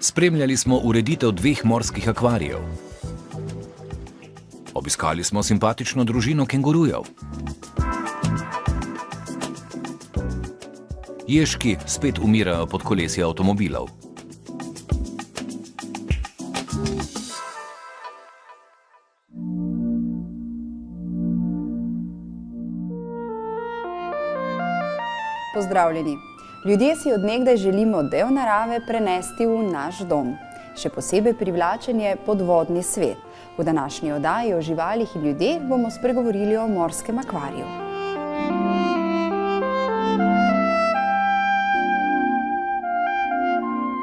Spremljali smo ureditev 2 morskih akvarijev. Obiskali smo simpatično družino kengurujev. Ježki spet umirajo pod kolesi avtomobilov. Pozdravljeni! Ljudje si od nekdaj želimo del narave prenesti v naš dom. Še posebej privlačen je podvodni svet. V današnji oddaji o živalih in ljudeh bomo spregovorili o morskem akvariju.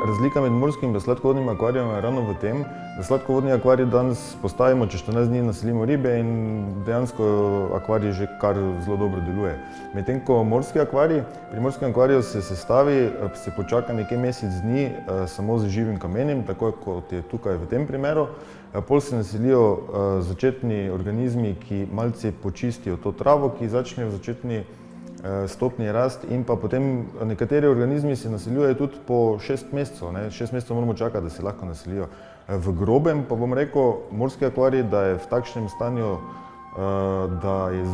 Razlika med morskim in sladkovodnim akvarijem je ravno v tem, da sladkovodni akvarij danes postavimo, čez 14 dni naselimo ribe in dejansko akvarij že kar zelo dobro deluje. Medtem ko morski akvarij, pri morskem akvariju se sestavi, se počaka nekaj mesec dni samo z živim kamenjem, tako kot je tukaj v tem primeru. Pol se naselijo začetni organizmi, ki malce počistijo to travo, ki začne v začetni stopnji rast, in pa potem nekateri organizmi se naseljujejo tudi po 6 mesecev. 6 mesecev moramo čakati, da se lahko naselijo. V grobem pa bom rekel, morski akvarij, da je v takšnem stanju, da je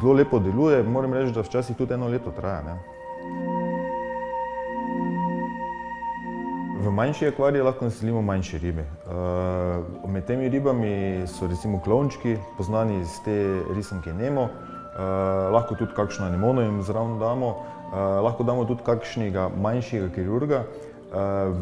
zelo lepo deluje, moram reči, da včasih tudi 1 leto traja. V manjši akvarij lahko naselimo manjše ribe. Med temi ribami so recimo klovnčki, poznani iz te risanke Nemo. Lahko tudi kakšno anemono jim zraven damo, lahko damo tudi kakšnega manjšega kirurga.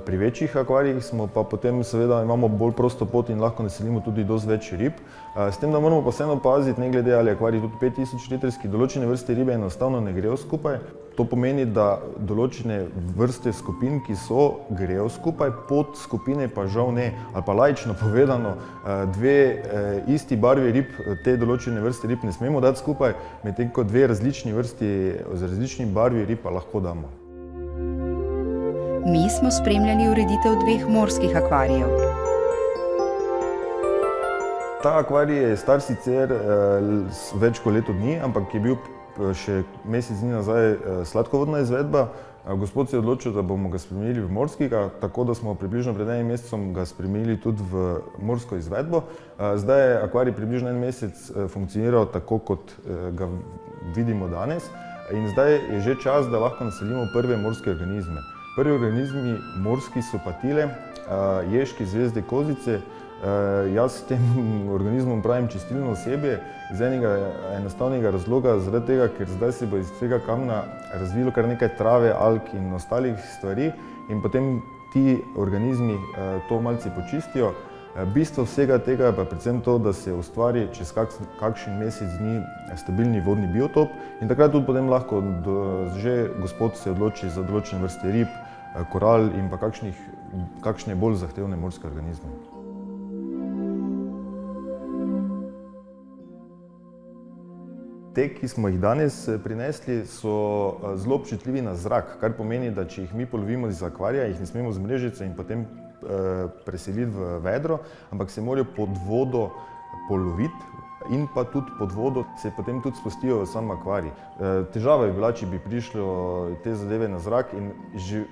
Pri večjih akvarijih smo pa potem seveda imamo bolj prosto pot in lahko naselimo tudi dosti več rib. S tem, da moramo pa vseeno paziti, ne glede ali akvarij tudi 5000 litrski, določene vrste ribe enostavno ne grejo skupaj. To pomeni, da določene vrste skupin, ki so, grejo skupaj, podskupine pa žal ne. Ali pa laično povedano, 2 isti barvi rib, te določene vrste rib ne smemo dati skupaj, medtem ko 2 različni vrsti z različnimi barvi rib pa lahko damo. Mi smo spremljali ureditev 2 morskih akvarijev. Ta akvarij je star sicer več kot leto dni, ampak je bil še mesec dni nazaj sladkovodna izvedba. Gospod se je odločil, da bomo ga spremenili v morskega, tako da smo približno pred 1 mesecem ga spremenili tudi v morsko izvedbo. Zdaj je akvarij približno 1 mesec funkcioniral tako, kot ga vidimo danes, in zdaj je že čas, da lahko naselimo prve morske organizme. Prvi organizmi morski so patile, ježki, zvezde, kozice. Jaz s tem organizmom pravim čistilno osebje iz enega enostavnega razloga, zaradi tega, ker zdaj se bo iz tega kamna razvilo kar nekaj trave, alg in ostalih stvari in potem ti organizmi to malce počistijo. Bistvo vsega tega je pa predvsem to, da se ustvari čez kakšen mesec dni stabilni vodni biotop in takrat tudi potem lahko že gospod se odloči za določene vrste rib, koral in pa kakšne bolj zahtevne morske organizme. Te, ki smo jih danes prinesli, so zelo občutljivi na zrak, kar pomeni, da če jih mi polovimo iz akvarija, jih ne smemo z mrežice in potem preseliti v vedro, ampak se morajo pod vodo poloviti in pa tudi pod vodo se potem tudi spustijo v sam akvarij. Težava bi bila, če bi prišlo te zadeve na zrak in že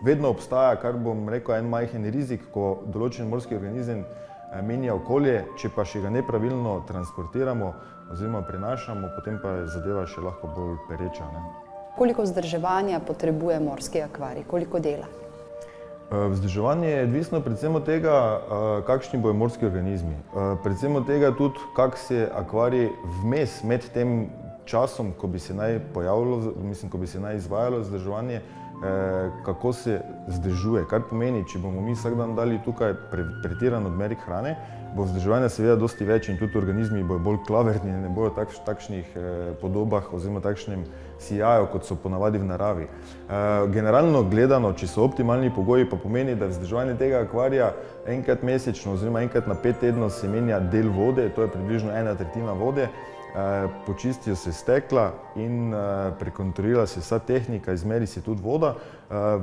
vedno obstaja, kar bom rekel, en majhen rizik, ko določen morski organizem menja okolje, če pa še ga nepravilno transportiramo oziroma prenašamo, potem pa je zadeva še lahko bolj pereča. Koliko vzdrževanja potrebuje morski akvarij? Koliko dela? Vzdrževanje je odvisno predvsem od tega, kakšni bojo morski organizmi. Predvsem od tega tudi, kako se akvarij vmes med tem časom, ko bi se naj pojavilo, ko bi se naj izvajalo vzdrževanje, kako se vzdržuje. Kar pomeni, če bomo mi vsak dan dali tukaj pretiran odmerek hrane, bo vzdrževanja seveda dosti več in tudi organizmi bojo bolj klavrni, ne bojo takšnih podobah oziroma takšnem sijaju, kot so ponavadi v naravi. Generalno gledano, če so optimalni pogoji, pa pomeni, da vzdrževanje tega akvarija enkrat mesečno oziroma enkrat na 5 tednov se menja del vode, to je približno 1/3 vode, počistijo se stekla in prekontrolira se vsa tehnika, izmeri se tudi voda.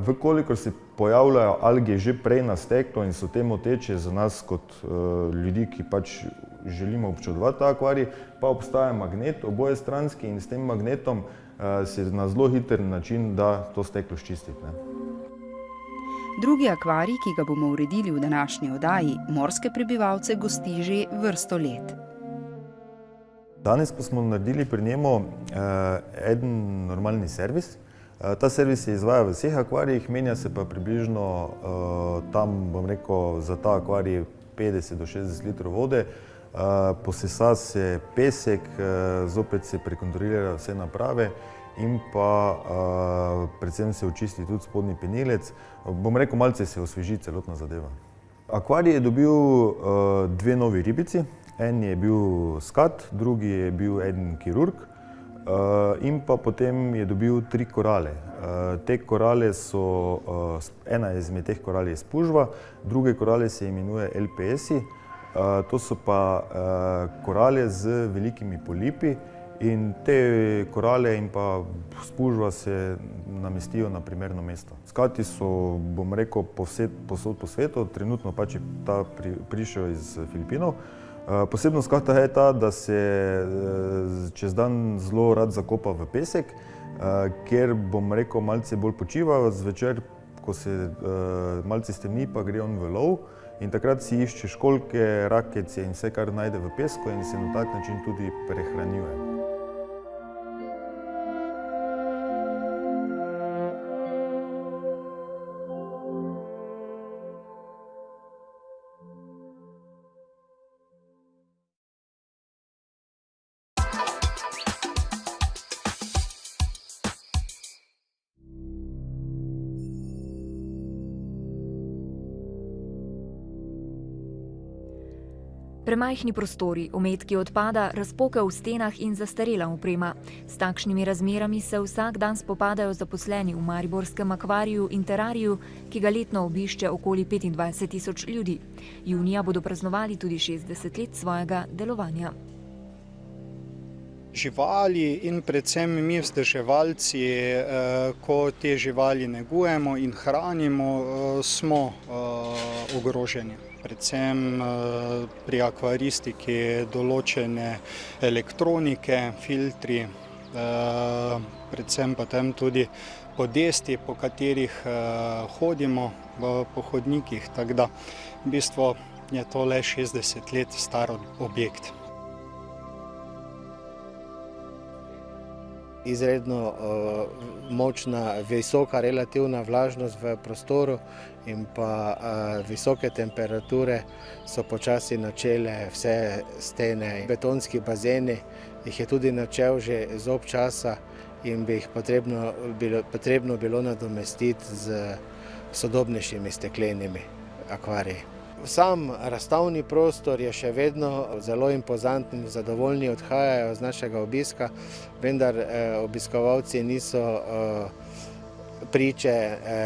Vkolikor se pojavljajo alge že prej na steklu in so te moteče za nas kot ljudi, ki pač želimo občudovati ta akvarij, pa obstaja magnet obojestranski in s tem magnetom se na zelo hiter način da to steklo sčistiti. Drugi akvarij, ki ga bomo uredili v današnji oddaji, morske prebivalce gosti že vrsto let. Danes pa smo naredili pri njemu en normalni servis. Ta servis se izvaja v vseh akvarijih, menja se pa približno tam, bom rekel, za ta akvarij 50 do 60 litrov vode. Posesa se pesek, zopet se prekontrolira vse naprave in pa predvsem se očisti tudi spodnji penilec. Bom rekel, malce se osveži celotna zadeva. Akvarij je dobil dve novi ribici. En je bil skat, drugi je bil en kirurg in pa potem je dobil 3 korale. Te korale so, ena izmed teh koral je spužva, druge korale se imenuje LPS-i. To so pa korale z velikimi polipi in te korale in pa spužva se namestijo na primerno mesto. Skati so, bom rekel, povsod po svetu, trenutno pač je ta prišel iz Filipinov. Posebnost skata je ta, da se čez dan zelo rad zakopa v pesek, kjer, bom rekel, malce bolj počiva, zvečer, ko se malce stemni, pa gre on v lov in takrat si išče školjke, rakece in vse, kar najde v pesku in se na tak način tudi prehranjuje. Premajhni prostori, ometki odpada, razpoke v stenah in zastarela oprema. S takšnimi razmerami se vsak dan spopadajo zaposleni v mariborskem akvariju in terariju, ki ga letno obišče okoli 25.000 ljudi. Junija bodo praznovali tudi 60 let svojega delovanja. Živali in predvsem mi vzdrževalci, ko te živali negujemo in hranimo, smo ogroženi. Predvsem pri akvaristiki določene elektronike, filtri, predvsem potem tudi podesti, po katerih hodimo po hodnikih, tako da v bistvu je to le 60 let star objekt. Izredno močna, visoka relativna vlažnost v prostoru in pa visoke temperature so počasi načele vse stene. Betonski bazeni jih je tudi načel že zob časa in bi jih potrebno bilo nadomestiti z sodobnejšimi steklenimi akvariji. Sam razstavni prostor je še vedno zelo impozanten, zadovoljni odhajajo z našega obiska, vendar obiskovalci niso priče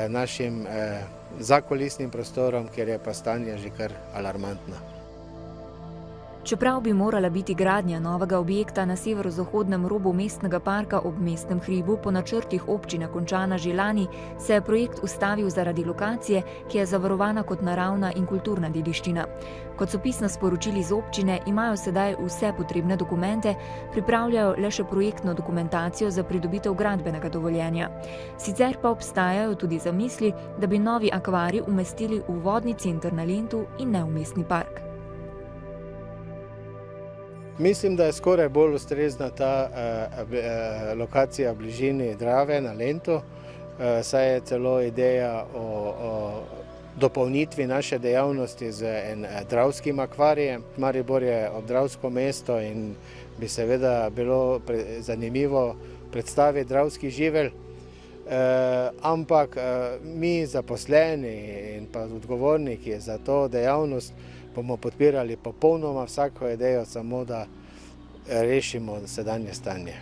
našim zakulisnim prostorom, kjer je pa stanje že kar alarmantno. Čeprav bi morala biti gradnja novega objekta na severozahodnem robu mestnega parka ob mestnem hribu po načrtih občine končana že lani, se je projekt ustavil zaradi lokacije, ki je zavarovana kot naravna in kulturna dediščina. Kot so pisno sporočili z občine, imajo sedaj vse potrebne dokumente, pripravljajo le še projektno dokumentacijo za pridobitev gradbenega dovoljenja. Sicer pa obstajajo tudi zamisli, da bi novi akvarij umestili v vodni center na Lentu in ne v mestni park. Mislim, da je skoraj bolj ustrezna ta lokacija v bližini Drave na Lentu, saj je celo ideja o dopolnitvi naše dejavnosti z dravskim akvarijem. Maribor je obdravsko mesto in bi seveda bilo zanimivo predstaviti dravski živelj, ampak mi zaposleni in pa odgovorniki za to dejavnost bomo podpirali popolnoma vsako idejo, samo da rešimo sedanje stanje.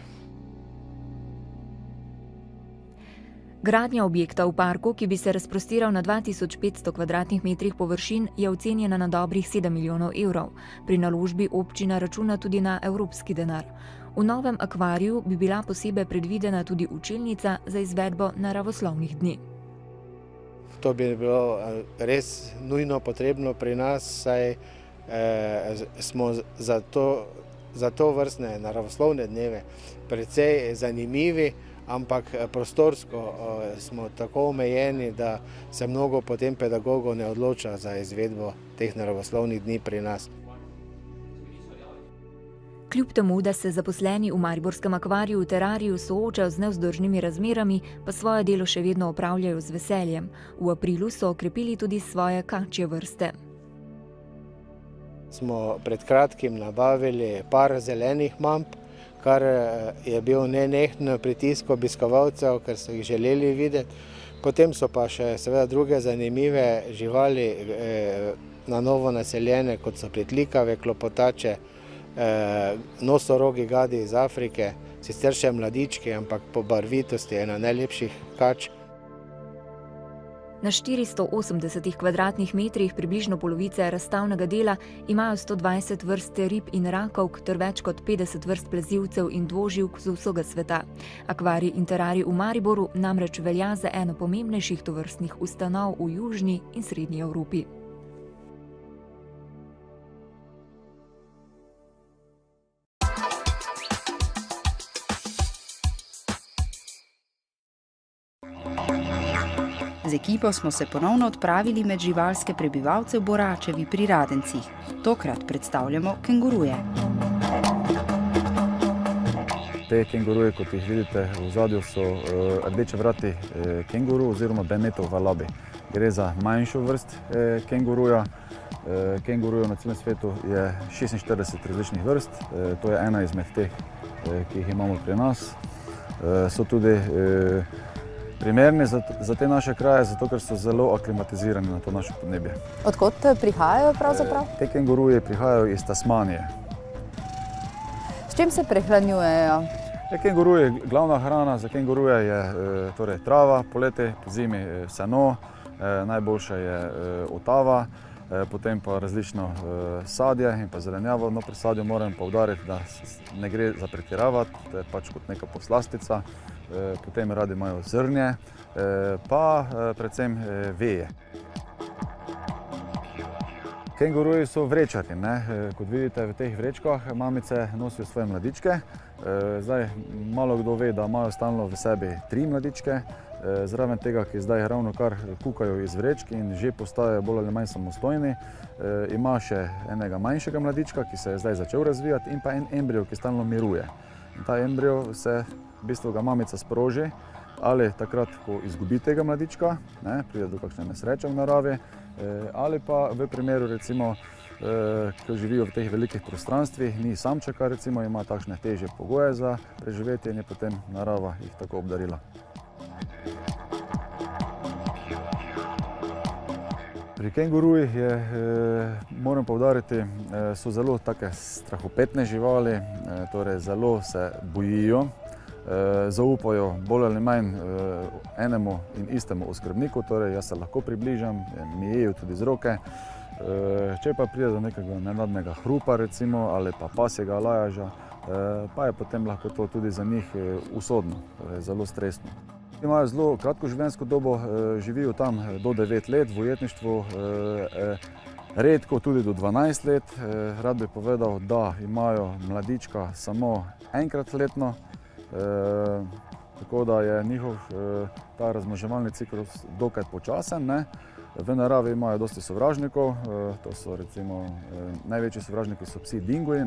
Gradnja objekta v parku, ki bi se razprostiral na 2500 kvadratnih metrih površin, je ocenjena na dobrih 7 milijonov evrov. Pri naložbi občina računa tudi na evropski denar. V novem akvariju bi bila posebej predvidena tudi učilnica za izvedbo naravoslovnih dni. To bi bilo res nujno potrebno pri nas, saj smo za to vrstne naravoslovne dneve precej zanimivi, ampak prostorsko smo tako omejeni, da se mnogo potem pedagogov ne odloča za izvedbo teh naravoslovnih dni pri nas. Kljub temu, da se zaposleni v mariborskem akvariju v terariju soočajo z nevzdržnimi razmerami, pa svoje delo še vedno opravljajo z veseljem. V aprilu so okrepili tudi svoje kačje vrste. Smo pred kratkim nabavili par zelenih mamp, kar je bil nenehno pritisk obiskovalcev, ker so jih želeli videti. Potem so pa še seveda druge zanimive živali na novo naseljene, kot so pritlikave, klopotače, nosorogi gadi iz Afrike, sicer še mladički, ampak po barvitosti ena najlepših kač. Na 480 kvadratnih metrih približno polovice razstavnega dela imajo 120 vrst rib in rakovk ter več kot 50 vrst plezilcev in dvoživk z vsega sveta. Akvarij in terarij v Mariboru namreč velja za eno pomembnejših tovrstnih ustanov v južni in srednji Evropi. Z ekipo smo se ponovno odpravili med živalske prebivalce v Boračevi pri Radencih. Tokrat predstavljamo kenguruje. Te kenguruje, kot jih vidite v ozadju, so rdečevrati kenguru oziroma Benetov valabi. Gre za manjšo vrst kenguruja. Kengurujev na celem svetu je 46 različnih vrst. To je ena izmed teh, ki jih imamo pri nas. So tudi primerni za te naše kraje, zato ker so zelo aklimatizirani na to naše podnebje. Odkot prihajajo pravzaprav? Te kenguruje prihajajo iz Tasmanije. S čim se prehranjujejo? Kenguruje, glavna hrana za kenguruje je torej trava, poleti, pozimi seno, najboljša je otava, potem pa različno sadje in pa zelenjavo. No, pri sadju moram poudariti, da ne gre za pretiravati, to je pač kot neka poslastica. Potem radi imajo zrnje, pa predvsem veje. Kenguruji so vrečati, kot vidite v teh vrečkah mamice nosijo svoje mladičke. Zdaj malo kdo ve, da imajo stalno v sebi 3 mladičke, zraven tega, ki zdaj ravno kar kukajo iz vrečk in že postajajo bolj ali manj samostojni. Ima še enega manjšega mladička, ki se je zdaj začel razvijati, in pa en embrio, ki stalno miruje. In ta embrio se v bistvu ga mamica sproži ali takrat, ko izgubi tega mladička, pride do kakšne nesreče v naravi, ali pa v primeru, recimo, ko živijo v teh velikih prostranstvih, ni samčeka, recimo, ima takšne težje pogoje za preživetje in je potem narava jih tako obdarila. Pri kengurujih moram poudariti, so zelo take strahopetne živali, torej zelo se bojijo, zaupajo bolj ali manj enemu in istemu oskrbniku, torej jaz se lahko približam, mi jejo tudi z roke. Če pa pride do nekega nenadnega hrupa, recimo, ali pa pasjega lajaža, pa je potem lahko to tudi za njih usodno, torej zelo stresno. Imajo zelo kratko življenjsko dobo, živijo tam do 9 let v ujetništvu, redko tudi do 12 let. Rad bi povedal, da imajo mladička samo enkrat letno, tako da je njihov ta razmnoževalni ciklus dokaj počasen. V naravi imajo dosti sovražnikov, to so recimo največji sovražniki so psi dingoji,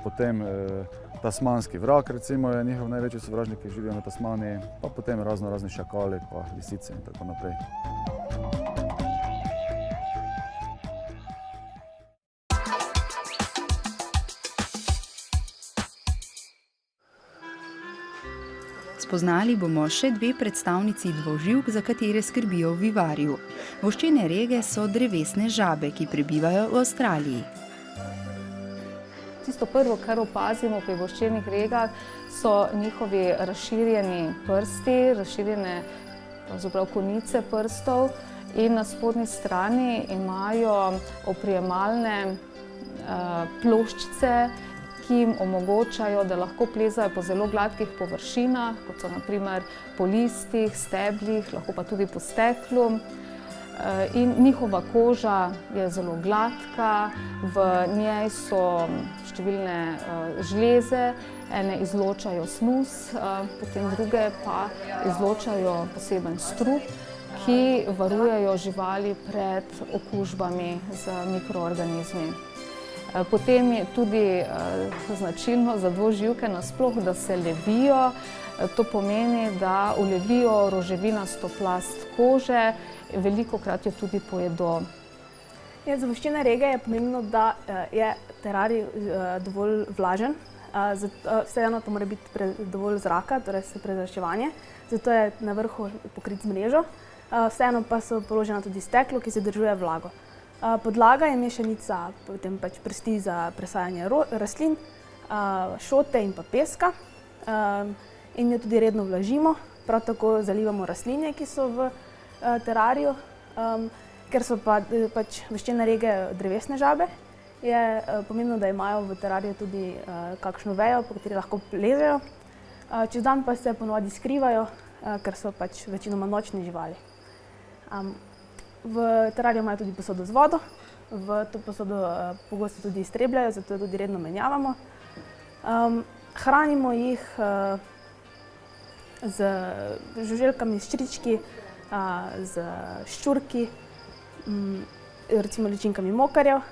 potem tasmanski vrak, recimo, je njihov največji sovražnik, ki živijo na Tasmaniji, pa potem razni šakali, pa lisice in tako naprej. Spoznali bomo še 2 predstavnici dvoživk, za katere skrbijo v vivariju. Voščene rege so drevesne žabe, ki prebivajo v Avstraliji. Tisto prvo, kar opazimo pri voščenih regah, so njihovi razširjeni prsti, razširjene pravzaprav konice prstov, in na spodnji strani imajo oprijemalne ploščice, ki jim omogočajo, da lahko plezajo po zelo gladkih površinah, kot so na primer po listih, steblih, lahko pa tudi po steklu. in njihova koža je zelo gladka, v njej so številne žleze, ene izločajo snus, potem druge pa izločajo poseben strup, ki varujejo živali pred okužbami z mikroorganizmi. Potem je tudi značilno za dvoživke nasploh, da se levijo. To pomeni, da ulevijo roževinasto plast kože, velikokrat jo tudi pojedo. Za voščene rege je pomembno, da je terarij dovolj vlažen. Vseeno to mora biti dovolj zraka, torej prezračevanje, zato je na vrhu pokrit z mrežo. Vseeno pa so položena tudi steklo, ki zadržuje vlago. Podlaga je mešanica, potem pač prsti za presajanje rastlin, šote in pa peska. In jo tudi redno vlažimo, prav tako zalivamo rastline, ki so v terariju. Ker so pač voščene rege drevesne žabe, je pomembno, da imajo v terariju tudi kakšno vejo, po kateri lahko ležejo. Čez dan pa se ponovadi skrivajo, ker so pač večinoma nočne živali. V terariju imajo tudi posodo z vodo, v to posodo pogosto tudi iztrebljajo, zato jo tudi redno menjavamo. Hranimo jih z žuželkami, s črički, z ščurki, recimo ličinkami mokarjev.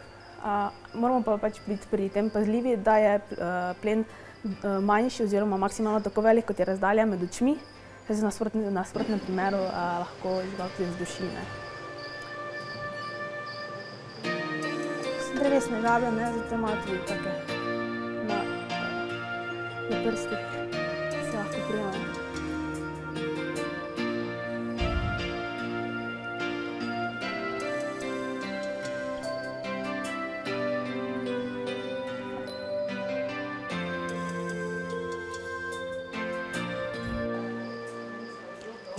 Moramo pa pač biti pri tem pazljivi, da je plen manjši oziroma maksimalno tako velik, kot je razdalja med očmi, saj se v nasprotnem primeru lahko žival tudi zduši. So drevesne žabe, zato imajo tudi take na prstih, ki se lahko prijemajo.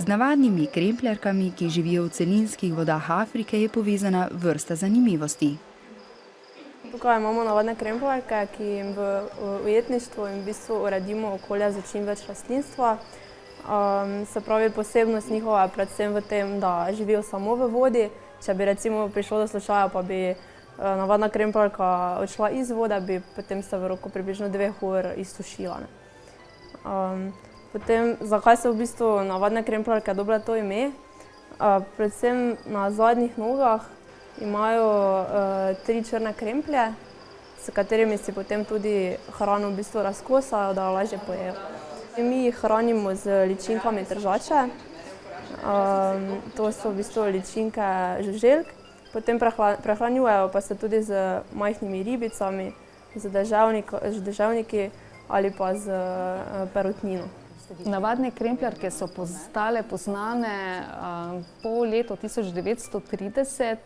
Z navadnimi krempljarkami, ki živijo v celinskih vodah Afrike, je povezana vrsta zanimivosti. Tukaj imamo navadne krempljarke, ki jim v ujetništvu in v bistvu uredimo okolje za čim več rastlinstva. Se pravi, posebnost njihova je predvsem v tem, da živijo samo v vodi. Če bi recimo prišlo do slučaja, pa bi navadna krempljarka odšla iz vode, bi potem se v roku približno 2 ur izsušila. Potem, zakaj so v bistvu navadne krempljarke dobile to ime? Predvsem na zadnjih nogah imajo 3 črne kremplje, s katerimi si potem tudi hrano v bistvu razkosajo, da jo lažje pojejo. Mi jih hranimo z ličinkami držače, to so v bistvu ličinke žuželk. Potem prehranjujejo pa se tudi z majhnimi ribicami, z deževniki ali pa z perutnino. Navadne krempljarke so postale poznane po letu 1930,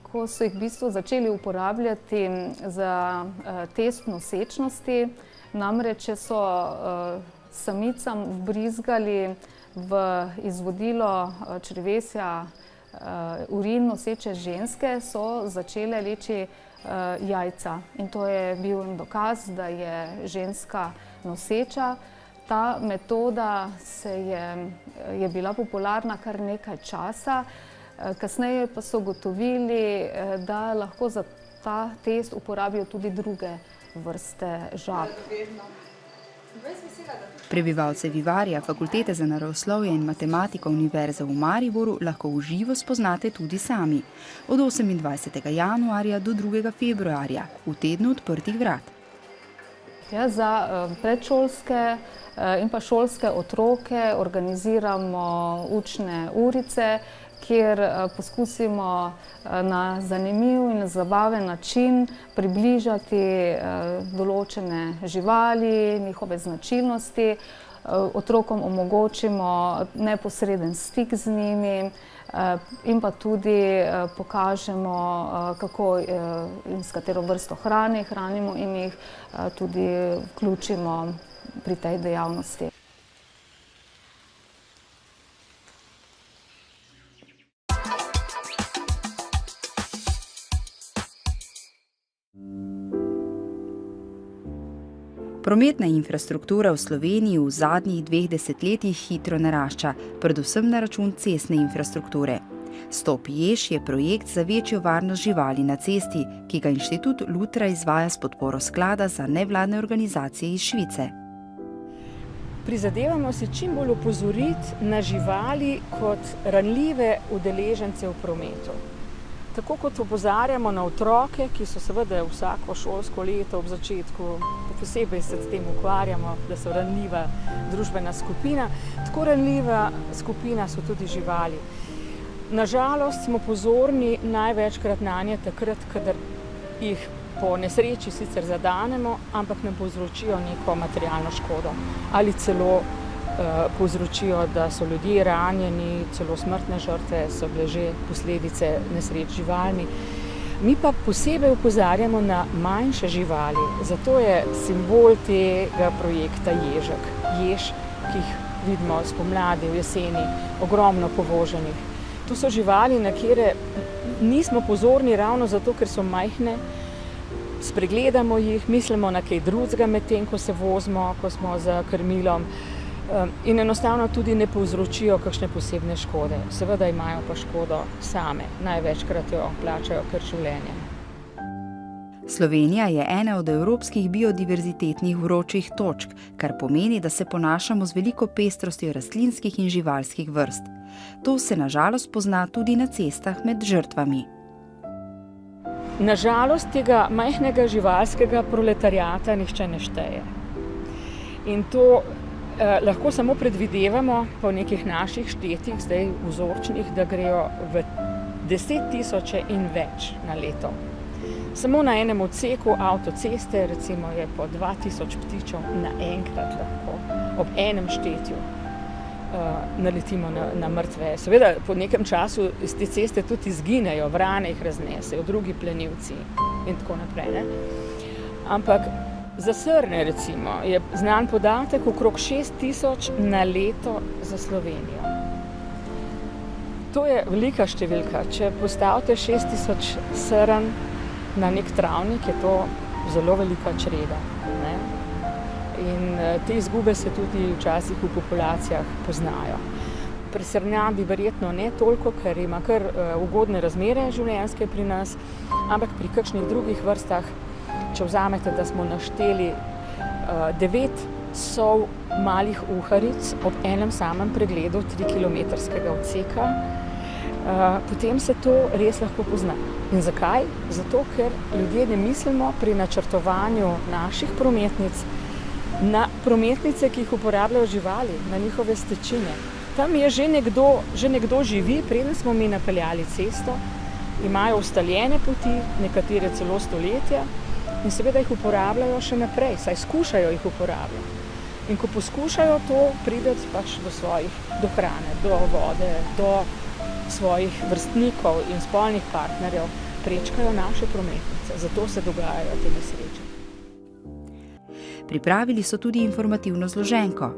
ko so jih v bistvu začeli uporabljati za test nosečnosti. Namreč so samicam vbrizgali v izvodilo črevesja urin noseče ženske, so začele leči jajca. In to je bil dokaz, da je ženska noseča. Ta metoda je bila popularna kar nekaj časa, kasneje pa so ugotovili, da lahko za ta test uporabijo tudi druge vrste žab. Prebivalce Vivarja, Fakultete za naravoslovje in matematiko Univerze v Mariboru, lahko v živo spoznate tudi sami. Od 28. januarja do 2. februarja, v tednu odprtih vrat. Za predšolske in pa šolske otroke organiziramo učne urice, kjer poskusimo na zanimiv in zabaven način približati določene živali, njihove značilnosti. Otrokom omogočimo neposreden stik z njimi in pa tudi pokažemo, kako in s katero vrsto hrane hranimo in jih tudi vključimo pri tej dejavnosti. Prometna infrastruktura v Sloveniji v zadnjih 2 desetletjih hitro narašča, predvsem na račun cestne infrastrukture. Stop Jež je projekt za večjo varnost živali na cesti, ki ga Inštitut Lutra izvaja s podporo sklada za nevladne organizacije iz Švice. Prizadevamo si čim bolj opozoriti na živali kot ranljive udeležence v prometu. Tako kot opozarjamo na otroke, ki so seveda vsako šolsko leto ob začetku, posebej se s tem ukvarjamo, da so ranljiva družbena skupina, tako ranljiva skupina so tudi živali. Nažalost smo pozorni največkrat nanje takrat, kadar jih po nesreči sicer zadanemo, ampak nam povzročijo neko materialno škodo ali celo povzročijo, da so ljudje ranjeni, celo smrtne žrtve so bile že posledice nesreč živalmi. Mi pa posebej opozarjamo na manjše živali, zato je simbol tega projekta ježek. Jež, ki jih vidimo spomladi, v jeseni, ogromno povoženih. To so živali, na katere nismo pozorni ravno zato, ker so majhne, spregledamo jih, mislimo na kaj drugega medtem, ko se vozimo, ko smo za krmilom in enostavno tudi ne povzročijo kakšne posebne škode. Seveda imajo pa škodo same, največkrat jo plačajo kar življenjem. Slovenija je ena od evropskih biodiverzitetnih vročih točk, kar pomeni, da se ponašamo z veliko pestrostjo rastlinskih in živalskih vrst. To se na žalost pozna tudi na cestah med žrtvami. Na žalost tega majhnega živalskega proletariata nihče ne šteje. In to lahko samo predvidevamo po nekih naših štetih, zdaj vzorčnih, da grejo v 10 000 in več na leto. Samo na enem odseku avtoceste recimo je po 2000 ptičev naenkrat lahko ob enem štetju naletimo na mrtve. Seveda po nekem času iz te ceste tudi izginejo, vrane jih raznesejo, drugi plenilci in tako naprej. Ne? Ampak za srne recimo je znan podatek okrog 6000 na leto za Slovenijo. To je velika številka. Če postavite 6000 srn na nek travnik, je to zelo velika čreda. Ne? In te izgube se tudi včasih v populacijah poznajo. Pri srnjabi verjetno ne toliko, ker ima kar ugodne razmere življenjske pri nas, ampak pri kakšnih drugih vrstah, če vzamete, da smo našteli 9 sov malih uharic ob enem samem pregledu 3-kilometrskega odseka, potem se to res lahko pozna. In zakaj? Zato, ker ljudje ne mislimo pri načrtovanju naših prometnic na prometnice, ki jih uporabljajo živali, na njihove stečine. Tam je že nekdo živi, preden smo mi napeljali cesto, imajo ustaljene poti, nekatere celo stoletja, in seveda jih uporabljajo še naprej, saj skušajo jih uporabljati. In ko poskušajo to prideti pač do hrane, do vode, do svojih vrstnikov in spolnih partnerjev, prečkajo naše prometnice. Zato se dogajajo te nesreče. Pripravili so tudi informativno zloženko.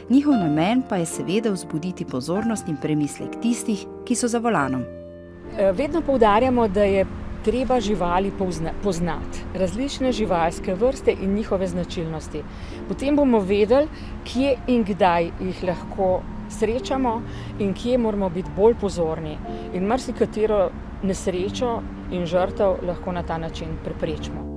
Njihov namen pa je seveda vzbuditi pozornost in premislek tistih, ki so za volanom. Vedno poudarjamo, da je treba živali poznati, različne živalske vrste in njihove značilnosti. Potem bomo vedeli, kje in kdaj jih lahko srečamo in kje moramo biti bolj pozorni. In marsikatero nesrečo in žrtev lahko na ta način preprečimo.